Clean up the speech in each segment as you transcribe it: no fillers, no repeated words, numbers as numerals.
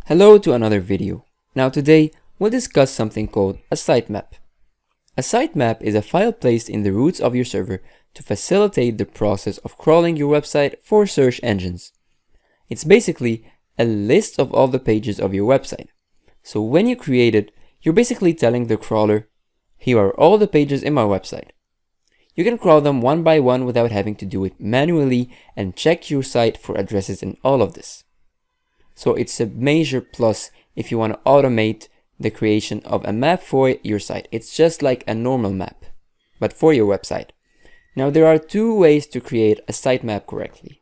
Hello to another video. Now today, we'll discuss something called a sitemap. A sitemap is a file placed in the roots of your server to facilitate the process of crawling your website for search engines. It's basically a list of all the pages of your website. So when you create it, you're basically telling the crawler, here are all the pages in my website. You can crawl them one by one without having to do it manually and check your site for addresses and all of this. So it's a major plus if you want to automate the creation of a map for your site. It's just like a normal map, but for your website. Now there are two ways to create a sitemap correctly.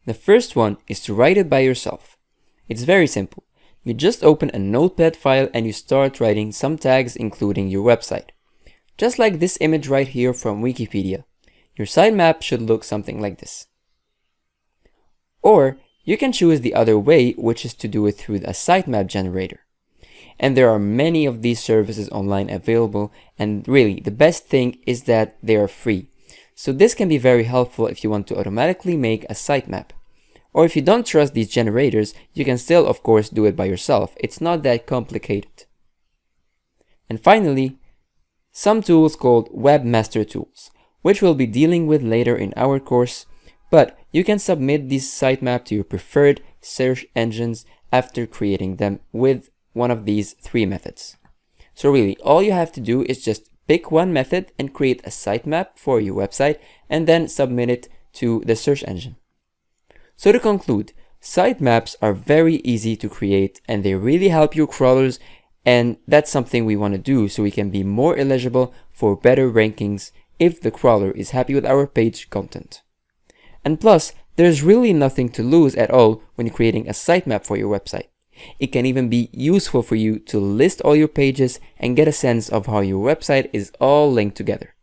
The first one is to write it by yourself. It's very simple. You just open a notepad file and you start writing some tags including your website. Just like this image right here from Wikipedia. Your sitemap should look something like this. Or you can choose the other way, which is to do it through a sitemap generator. And there are many of these services online available, and really the best thing is that they are free. So this can be very helpful if you want to automatically make a sitemap. Or if you don't trust these generators, you can still of course do it by yourself. It's not that complicated. And finally, some tools called webmaster tools, which we'll be dealing with later in our course. But you can submit this sitemap to your preferred search engines after creating them with one of these three methods. So really, all you have to do is just pick one method and create a sitemap for your website and then submit it to the search engine. So to conclude, sitemaps are very easy to create and they really help your crawlers, and that's something we want to do so we can be more eligible for better rankings if the crawler is happy with our page content. And plus, there's really nothing to lose at all when you're creating a sitemap for your website. It can even be useful for you to list all your pages and get a sense of how your website is all linked together.